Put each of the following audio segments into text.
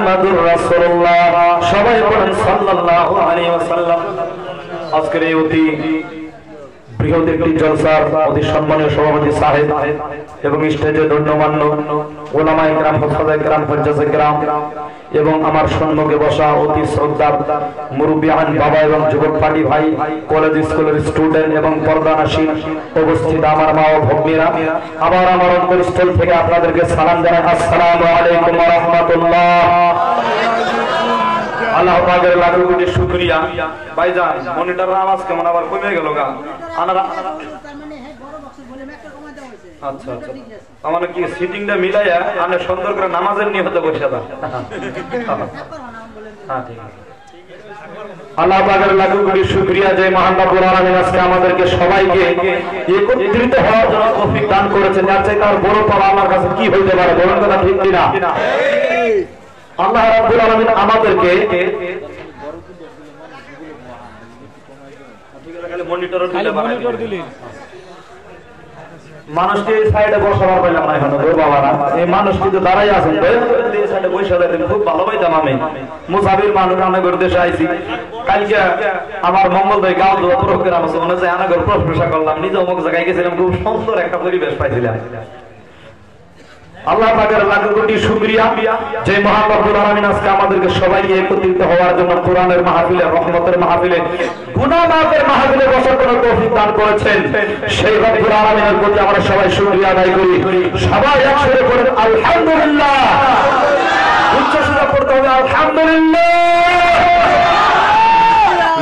মুহাম্মাদুর রাসূলুল্লাহ। সবাই বলেন সাল্লাল্লাহু আলাইহি ওয়াসাল্লাম। আজকের এই অতি বৃহৎ একটি জলসার অতি সম্মানীয় সভাপতি সাহেব এবং স্টেজে গণ্যমান্য ওলামায়ে কেরাম, হুফাজায়ে কেরাম, হুজ্জাতে কেরাম এবং আমার সম্মুখে বসা অতি শ্রদ্ধার মুরব্বিয়ান বাবা এবং যুবক পার্টি ভাই, কলেজ স্কুলের স্টুডেন্ট এবং পর্দানশীল উপস্থিত আমার মা ও ভগ্নীরা, আবার আমার অন্তরস্থল থেকে আপনাদেরকে সালাম জানাই, আসসালামু আলাইকুম ওয়া রাহমাতুল্লাহ। আল্লাহ পাকের লাখো কোটি শুকরিয়া। ভাইজান মনিটরের আওয়াজ কেমন আবার কমে গেল গা? আনারা আচ্ছা আচ্ছা, আমার কি সিটিংটা মিলাইয়া আমি সুন্দর করে নামাজের নিয়তে বসে দা। হ্যাঁ ঠিক আছে। আল্লাহ পাকের লাখো কোটি শুকরিয়া যে মহান রব্বুল আলামিন আজকে আমাদেরকে সবাইকে একত্রিত হওয়ার জন্য তৌফিক দান করেছেন। এর চাইতে আর বড় পাওয়া আমার কাছে কি হইতে পারে? বলেন কথা ঠিক কিনা? আল্লাহ রাব্বুল আলামিন আমাদেরকে মনিটর দিলেন। মানুষকে এই সাইডে বসাবার পাইলাম না এখন, বাবারা এই মানুষটি তো দাঁড়াই আছেন, এই সাইডে বসে দিতেন খুব ভালো পাইতাম। আমি মুসাফির মানুষ, আনাগর দেশে আইছি। কালকে আমার মঙ্গল ভাই গাঁও প্রোগ্রাম আছে, মনে হয় আনাগর প্রশংসা করলাম, নিজে অমুক জায়গায় গেছিলাম, খুব সুন্দর একটা পরিবেশ পাইছিলাম। আল্লাহ পাকের লাখো কোটি শুকরিয়া যে মহান রব্বুল আলামিন আজকে আমাদেরকে সবাইকে একত্রিত হওয়ার জন্য কোরআনের মাহফিলে, রহমতের মাহফিলে, গুনাহ মাফের মাহফিলে বসার জন্য তৌফিক দান করেছেন। সেই রব্বুল আলামিনের প্রতি আমরা সবাই শুকরিয়া আদায় করি। সবাই একসাথে বলেন আলহামদুলিল্লাহ। উচ্চ সুরে পড়তে হবে আলহামদুলিল্লাহ।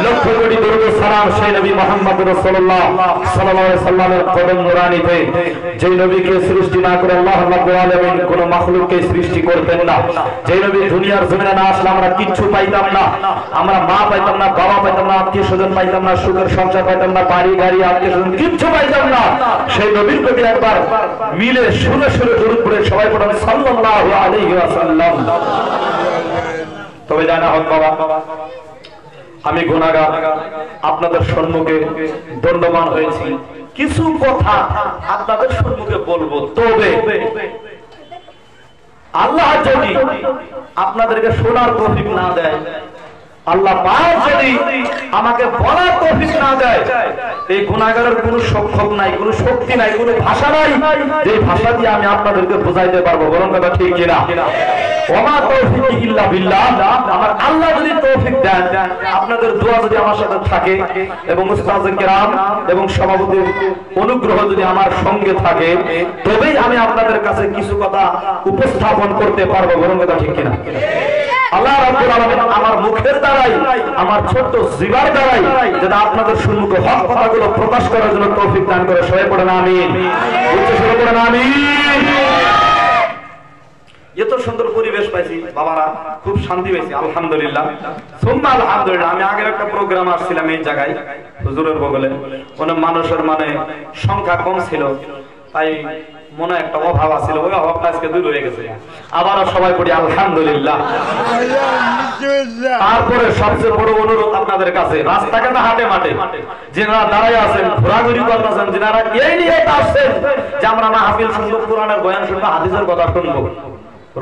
লক্ষ কোটি দরুদ ও সালাম সেই নবী মুহাম্মদ রাসূলুল্লাহ সাল্লাল্লাহু আলাইহি সাল্লামের কদম নুরানিতে, যে নবীকে সৃষ্টি না করে আল্লাহ রাব্বুল আলামিন কোন মাখলুককে সৃষ্টি করতেন না। যে নবী দুনিয়ার জমিনে না আসলে আমরা কিচ্ছু পাইতাম না। আমরা মা পাইতাম না, বাবা পাইতাম না, আত্মীয়-স্বজন পাইতাম না, সুখের সংসার পাইতাম না, বাড়ি গাড়ি আত্মীয়-স্বজন কিচ্ছু পাইতাম না। সেই নবীর প্রতি একবার মিলে সুরে সুরে দরুদ পড়ে সবাই পড়েন সাল্লাল্লাহু আলাইহি ওয়াসাল্লাম। তবে জানা হোক বাবা, আমি গুনাহগার, আপনাদের সম্মুখে দণ্ডমান হয়েছি। কিছু কথা আপনাদের সম্মুখে বলবো, তবে আল্লাহ যদি আপনাদেরকে শোনার তৌফিক না দেয়, আল্লাহ পাক যদি আমাকে বলার তৌফিক না দেয়, এই গুনাহগারের কোনো সক্ষম নাই, কোনো শক্তি নাই, কোনো ভাষা নাই যে ভাষা দিয়ে আমি আপনাদেরকে বোঝাইতে পারবো। বলুন কথা ঠিক কিনা? ওমা তৌফিক ইল্লা বিল্লাহ। আমার আল্লাহ যদি তৌফিক দেন, আপনাদের দোয়া যদি আমার সাথে থাকে এবং উস্তাদে কেরাম এবং সভাপতির অনুগ্রহ যদি আমার সঙ্গে থাকে, তবেই আমি আপনাদের কাছে কিছু কথা উপস্থাপন করতে পারবো। বলুন কথা ঠিক কিনা? আল্লাহ রাব্বুল আলামিন আমার মুখের দ্বারাই, আমার ছোট্ট জিহ্বার দ্বারাই যেন আপনাদের সম্মুখে হক কথাগুলো প্রকাশ করার জন্য তৌফিক দান করে। সবাই পড়েন আমিন। উচ্চ স্বরে পড়েন আমিন। এত সুন্দর পরিবেশ পাইছি বাবারা, খুব শান্তি পাইছি আলহামদুলিল্লাহ, সুম্মা আলহামদুলিল্লাহ। আমি আগের একটা প্রোগ্রাম আসছিলাম এই জায়গায় হুজুরের বগলে, অনেক মানুষের মানে সংখ্যা কম ছিল, তাই মনে একটা অভাব আছিল, ওই অভাবটা আজকে দূর হয়ে গেছে। আবারও সবাই পড়ি আলহামদুলিল্লাহ। তারপরে সবচেয়ে বড় অনুরোধ আপনাদের কাছে, রাস্তাঘাটে হাটে মাঠে যারা দাঁড়ায় আছেন, ঘোরাঘুরি করতেছেন, যারা এই নিয়ে আসছেন যে আমরা মাহফিল শুনবো, কোরআনের বয়ান শুনবো, হাদিসের কথা শুনবো,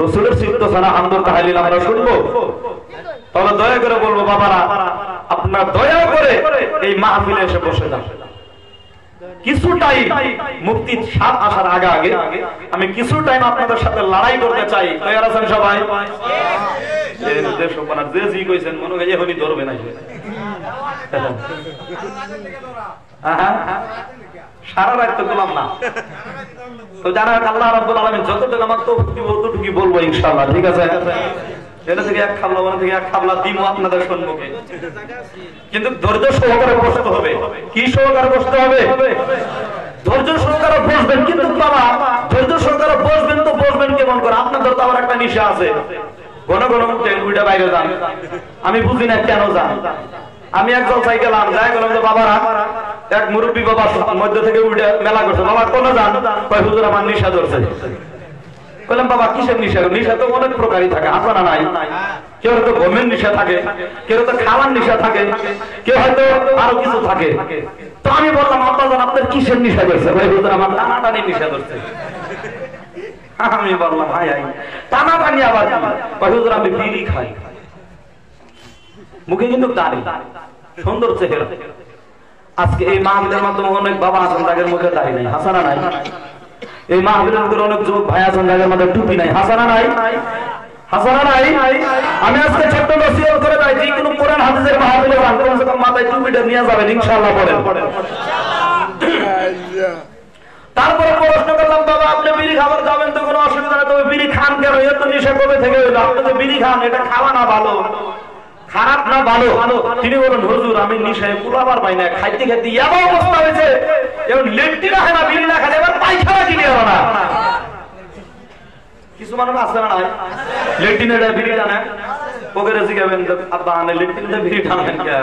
রাসূলের সিদ্ধ সানা হামদুল তাহলিল আমরা শুনবো, তবে দয়া করে বলবো বাবারা, আপনারা দয়া করে এই মাহফিলে এসে বসে যান। কিছু টাইম মুক্তির সাথ আসার আগে আগে আমি কিছু টাইম আপনাদের সাথে লড়াই করতে চাই। তৈরি আছেন সবাই? যে জি কইছেন মনে হয় এখনই ধরবে না, সারা রাত তো বললাম না। তো জানা আল্লাহ রাব্বুল আলামিন যতটুকু আমার তৌফিক দিব ততটুকুই বলবো ইনশাআল্লাহ, ঠিক আছে? এটা থেকে এক খাবলা, ওখান থেকে এক খাবলা দিব আপনাদের সম্মুখে, কিন্তু ধৈর্য সহকারে বসতে হবে। কি সহকারে বসতে হবে? ধৈর্য সহকারে বসবেন। কিন্তু বাবা ধৈর্য সহকারে বসবেন তো বসবেন কেমন করে? আপনাদের তো আবার একটা নিশা আছে, ঘন ঘন উঠেন, উঠে বাইরে যান। আমি বুঝি না কেন যান। আমি একজন চাই গেলাম, যাই গেলাম যে বাবারা, এক মুরব্বী বাবা মধ্য থেকে উঠে মেলা করছে, বাবা কোন যান? কয় হুজুর আমার নিশা ধরছে। বললাম বাবা কিসের নিশা? নিশা তো অনেক প্রকারই থাকে, আপনারা নাই? কেউ হয়তো গমের নিশা থাকে, কেউ তো খাওয়ার নিশা থাকে, কেউ হয়তো আরো কিছু থাকে। তো আমি বললাম আব্বা জান আপনার কিসের নিশা ধরছে? ভাই হুজুর আমার টানাটানি নিশা ধরছে। আমি বললাম হাই হাই টানা টানি আবার হুজুর আমি বিড়ি খাই। মুখে কিন্তু দাড়ি, সুন্দর চেহারা। আজকে এই মাহফিলের মাধ্যমে অনেক বাবা আছেন তাদের মুখে দাড়ি নাই, হাসানা নাই। এই মাহফিলের ভিতরে অনেক যুবক ভাই আছেন তাদের মাথায় টুপি নাই, হাসানা নাই, হাসানা নাই। আমি আজকে ছোট্ট নসিহত করে যাই, যে কোনো কোরআন হাদিসের মাহফিলে যান কমসে কম মাথায় টুপিটা নিয়ে যাবেন ইনশাআল্লাহ। বলেন তারপরে প্রশ্ন করলাম বাবা আপনি বিড়ি খাবার যাবেন তো কোনো অসুবিধা নেই, তবে বিড়ি খান কেন? এত নেশা কবে থেকে হইলো? আপনি তো বিড়ি খান, এটা খাওয়া না ভালো, খারাপ না ভালো? তিনি বলেন হুজুর আমি নেশায় কুলাবার পাই না, খাইতে খাইতে এমন অবস্থা হয়েছে এবং লেট্টি না খায় না, বিড়ি না খায়, এবার পায়খানা কিনে হবে না। কিছু মানুষ আছে না লেট্রিনে যায় বিড়ি টানে, ওকে জিজ্ঞাবেন আব্বা আনে লেট্রিনে বিড়ি টানেন কে?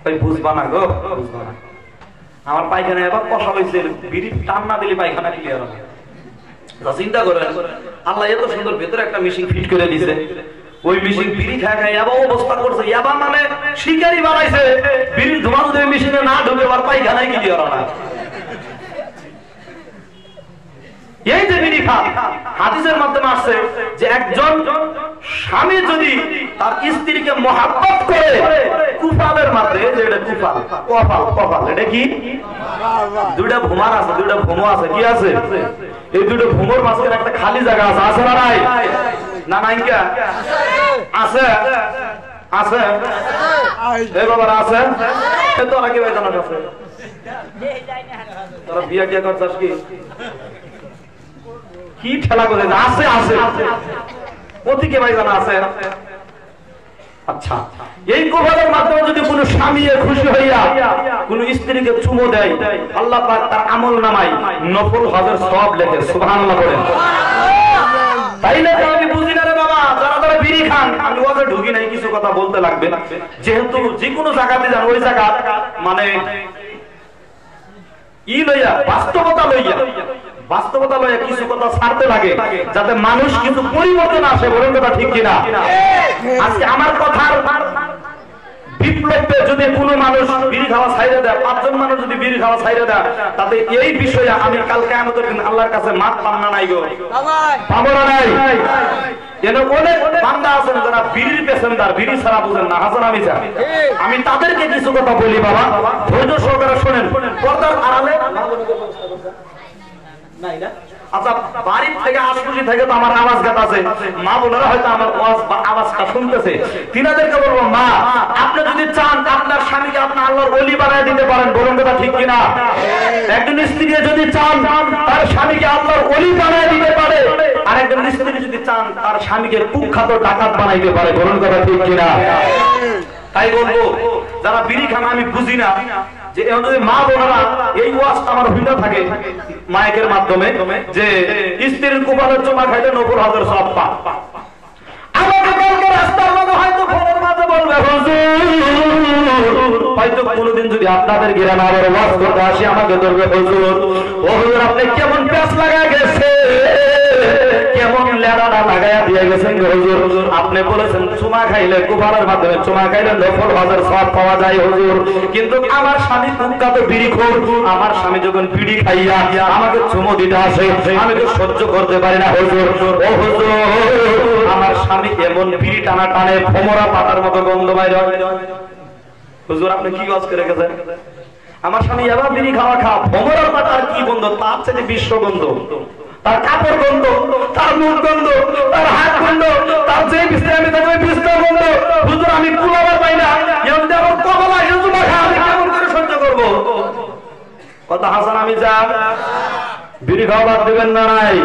ভাই বুঝবা না গো, বুঝবা না। আমার পায়খানা এবার কষা হয়েছে, বিড়ি টান না দিলে পায়খানা ক্লিয়ার হবে। চিন্তা করেন আল্লাহ এত সুন্দর ভেতরে একটা মেশিন ফিট করে দিয়েছে, ওই মেশিন বিড়ি খায় খায় এবার অবস্থা করছে, এবার মানে শিকারি বানাইছে, বিড়ির ধোঁয়া যদি মেশিনে না ঢুকে আবার পায়খানায় ক্লিয়ার হবে না। এই যে বিড়ি খান, হাদিসের মাধ্যমে আসছে যে একজন স্বামী যদি তার স্ত্রীকে মহাব্বত করে কুফালের মাধ্যমে, যে এটা কুফাল কপাল, কপাল এটা কি? দুইটা ভুমার আছে, দুইটা ভুমো আছে, কি আছে? এই দুটো ভুমোর মাঝখানে একটা খালি জায়গা আছে, আছে না নাই? না নাই কে আছে? আছে এই বাবার আছে। তোরা কি ভাই জানা আছে? তোরা বিয়া টিয়া করছিস কি? কি ঠেলা করে আছে? আছে প্রতীকে ভাই জানা আছে। আচ্ছা এই কোফালের মাধ্যমে যদি কোনো স্বামী খুশি হইয়া কোন স্ত্রীকে চুমো দেয়, আল্লাহ পাক তার আমল নামায় নফল হজের সওয়াব লেখে। সুবহানাল্লাহ বলেন। তাইলে তো আমি বুঝি না রে বাবা, যারা যারা বিড়ি খান, আমি ওকে ঢুকি নাই, কিছু কথা বলতে লাগবে না। যেহেতু যে কোনো জায়গাতে যান ওই জায়গা মানে ই লইয়া বাস্তবতা লইয়া, বাস্তবতা লইয়া কিছু কথা ছাড়তে লাগে যাতে মানুষ কিছু পরিবর্তন আসে। বলুন কথা ঠিক কিনা? আজকে আমার কথার বিপ্লবে যদি কোনো মানুষ বিড়ি খাওয়া ছাইড়ে দেয়, 5 জন মানুষ যদি বিড়ি খাওয়া ছাইড়ে দেয়, তাতে এই বিষয়ে আমি কাল কিয়ামতের দিন আল্লাহর কাছে মাপ পাম না নাই গো? পাবো না নাই? যেন অনেক বান্দা আছেন যারা বিড়ির পেছনদার, বিড়ি ছাড়া বুঝেন না, হাসান আমি যা, আমি তাদেরকে কিছু কথা বলি বাবা, ধৈর্য সহকারে শোনেন। পর্দার আড়ালে নাই না? আচ্ছা বাড়ির থেকে আশপাশে থেকে তো আমার আওয়াজ গাত আছে, মা বোনেরা হয়তো আমার আওয়াজটা শুনতেছে, তিনাদেরকে বলবো মা আপনি যদি চান আপনার স্বামীকে আপনি আল্লাহর ওলি বানায় দিতে পারেন। বলুন কথা ঠিক কিনা? একজন স্ত্রী যদি চান তার স্বামীকে আল্লাহর ওলি বানায় দিতে পারে, আর একজন স্ত্রী যদি চান তার স্বামীকে কুখ্যাত ডাকাত বানাইতে পারে। বলুন কথা ঠিক কিনা? তাই বলবো যারা বিড়ি খান আমি বুঝি না যে মা বোনেরা এই ওয়াজটা আমার হইতে থাকে মাইকের মাধ্যমে যে স্ত্রীর কুপালের চুমা খাইলে নফল হজের সওয়াব পায়। আমাকে বলবে রাস্তার মধ্যে হয়তো ফোনের মাঝে বলবে হুজুর, হয়তো কোনদিন যদি আপনাদের গ্রামে আবার ওয়াজ করতে আসি আমাকে ধরবে হুজুর, ও হুজুর আপনি কেমন প্যাঁচ লাগায় গেছে, কেমন লেড়াটা লাগাইয়া দিয়ে গেছেন হুজুর, আপনি বলেছেন চুমা খাইলে কুপালের মাধ্যমে চুমা খাইলে নফল হজের সওয়াব পাওয়া যায় হুজুর, কিন্তু আমার স্বামী কুখ্যাত বিড়িখোর, আমার স্বামী যখন বিড়ি খাইয়া আমাকে চুমো দিতে আসে আমি তো সহ্য করতে পারি না হুজুর, ও হুজুর আমার স্বামী এমন বিড়ি টানা টানে ভোমরা পাতার মতো গন্ধ বাইরে হয়। হুজুর আপনি কি ওয়াজ করে গেছেন? আমার স্বামী এবার বিড়ি খাওয়া ভোমরা পাতার কি গন্ধ, তার চেয়ে বিশ্ব গন্ধ, তার কাপড় গন্ধ, তার মুখ গন্ধ, তার হাত গন্ধ, তার যে বিশ্রামে থাকে ওই বিস্তর গন্ধ। হুজুর আমি কুলাবার পাই না, এমনি আমার কপাল আসে চুমা খা, আমি কেমন করে সহ্য করবো? কথা হাসান আমি যা বিড়ি খাওয়া বাদ দেবেন না নাই?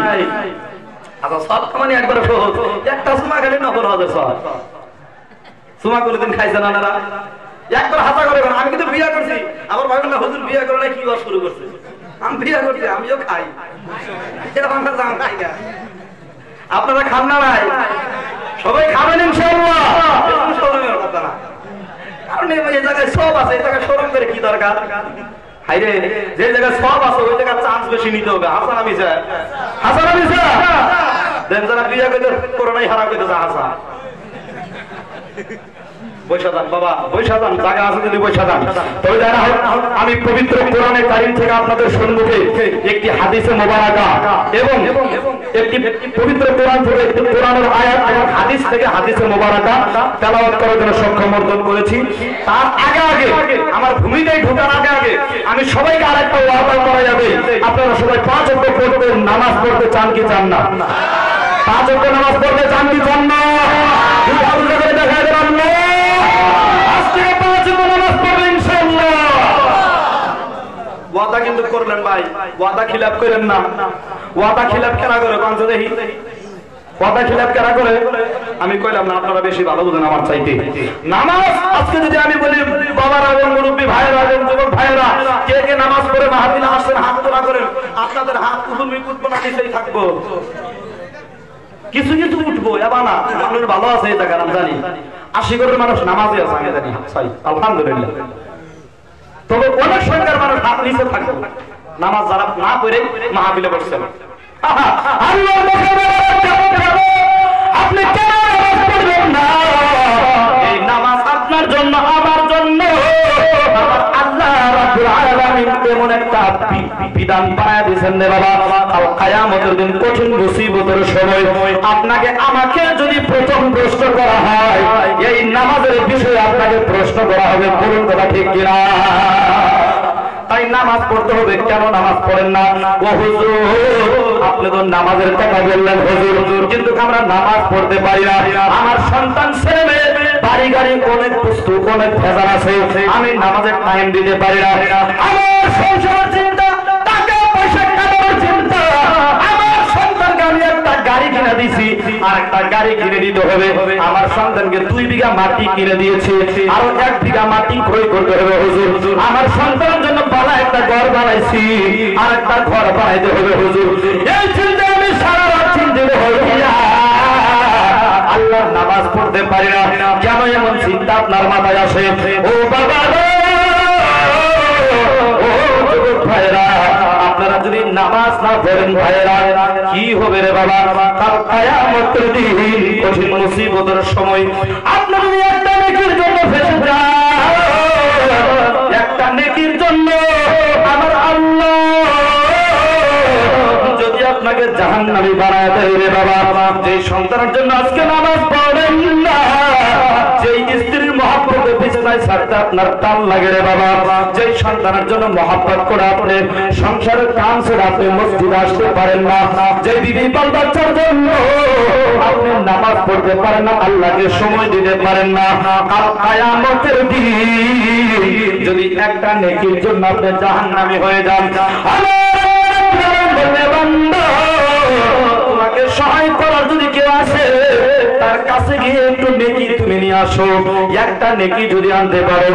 আচ্ছা সব মানে একবার সহজ, একটা চুমা খেলে নফল হজের সওয়াব। চুমা কোনদিন খাইছে না না? একবার হাসা করে, আমি কিন্তু বিয়া করছি, আমার ভাই না হুজুর বিয়া করে কি ওয়াজ শুরু করছে, আমি বিয়া করছি আমিও খাই, আপনারা খান না নাই? সবাই খাবেন ইনশাআল্লাহ, শরমের কথা না, কারণ এই জায়গায় সব আছে, এই জায়গায় শরম করে কি দরকার? হাইরে যে জায়গায় সব আছে ওই জায়গায় চান্স বেশি নিতে হবে। হাসান আমি যা, হাসান আমি যা দেন যারা বিয়া করতে করোনাই হারা করতে যা হাসা বৈশা যান বাবা, বৈশা যান, জায়গা আছে যদি বৈশা যান। তবে যারা আমি পবিত্র কোরআনে কারীম থেকে আপনাদের সম্মুখে একটি হাদিসে মোবারকা এবং একটি পবিত্র কোরআন থেকে কোরআনের আয়াত এবং হাদিস থেকে হাদিসে মোবারকা তেলাওয়াত করার জন্য সক্ষম অর্জন করেছি। তার আগে আগে আমার ভূমিকায় ঢোকার আগে আগে আমি সবাইকে আরেকটা ওয়াদা করা যাবে, আপনারা সবাই 5 ওয়াক্ত পড়তে নামাজ পড়তে চান কি চান না? 5 ওয়াক্ত নামাজ পড়তে চান কি চান না? দেখা দেবেন না আজ থেকে 5 ওয়াক্ত নামাজ পড়বেন ইনশাআল্লাহ। ওয়াদা কিন্তু করলেন ভাই, ওয়াদা খিলাফ করেন না। ওয়াদা খিলাফ কেনা করে পাঁচ দেখি, ওয়াদা খিলাফ কেনা করে আমি কইলাম না, আপনারা বেশি ভালো বুঝেন আমার চাইতে। নামাজ আজকে যদি আমি বলি বাবারা এবং মুরব্বী ভাইয়েরা এবং যুবক ভাইয়েরা কে কে নামাজ পড়ে মাহফিলে আসেন হাত তোলা করেন, আপনাদের হাত উঠুমি উঠবো না নিচেই থাকবো, কিছু কিছু উঠবো এবার না। মানুষ ভালো আছে এই জায়গায় আমি জানি, 80 কোটি মানুষ নামাজে আছে আমি জানি, আলহামদুলিল্লাহ। তবে অনেক সংখ্যার মানুষ হাত নিচে থাকবে, নামাজ যারা না পড়ে মাহফিলে বসছেন। আপনি কেন নামাজ পড়বেন না? এই নামাজ আপনার জন্য, আমার জন্য। আল্লাহ রাব্বুল আলামিন এমন একটা বিধান বানায় দিয়েছেন রে বাবা, কাল কিয়ামতের দিন কঠিন মুসিবতের সময় আপনাকে আমাকে যদি প্রথম প্রশ্ন করা হয়, এই নামাজের বিষয়ে আপনাকে প্রশ্ন করা হবে, বলুন কথা ঠিক কিনা? তাই নামাজ পড়তে হবে। কেন নামাজ পড়েন না? ও হুজুর, আপনি তো নামাজের কথা বললেন হুজুর, কিন্তু আমরা নামাজ পড়তে পারি না। আমার সন্তান ছেলে মেয়ে বাড়ি গাড়ি অনেক পুস্তক অনেক ভেজাল আছে, আমি নামাজের টাইম দিতে পারি না। আমার সংসারের চিন্তা, টাকা পয়সা কামানোর চিন্তা, আমার সন্তানকে আমি একটা গাড়ি কিনে দিছি, আর একটা গাড়ি কিনে দিতে হবে। আমার সন্তানকে 2 বিঘা মাটি কিনে দিয়েছে, আরো 1 বিঘা মাটি ক্রয় করতে হবে হুজুর। আমার সন্তানের জন্য ভালো একটা ঘর বানাইছি, আর একটা ঘর বানাইতে হবে হুজুর। এই চিন্তা আমি সারা রাত চিন্তিত হই, আল্লাহ নামাজ পড়তে পারি না। কেন এমন চিন্তা আপনার মাথায় আসে? ও বাবা, ও যুবক ভাইরা, আপনারা যদি নামাজ না পড়েন ভাইরা, কি হবে রে বাবা? কাল কিয়ামতের দিন কঠিন মুসিবতের সময় আপনারা যদি একটা নেকির জন্য ফেসে যান, একটা নেকির জন্য আমার আল্লাহ যদি আপনাকে জাহান্নামী বানায় দেয় রে বাবা, যে সন্তানের জন্য আজকে নামাজ পড়েন না, যেই স্ত্রীর মহব্বতে বিছানায় ছাড়তে আপনার টান লাগে রে বাবা, যেই সন্তানের জন্য মহব্বত করে আপনি সংসারের কাম ছেড়ে আপনি মসজিদে আসতে পারেন না, যে বিবি বাল বাচ্চার জন্য আপনি নামাজ পড়তে পারেন না, আল্লাহকে সময় দিতে পারেন না, কাল কিয়ামতের দিন যদি একটা নেকির জন্য আপনি জাহান্নামী হয়ে যান, তোমাকে সহায় করার যদি কেউ আসে, তার কাছে গিয়ে একটু নেকি তুমি নিয়ে আসো। একটা নেকি যদি আনতে পারো,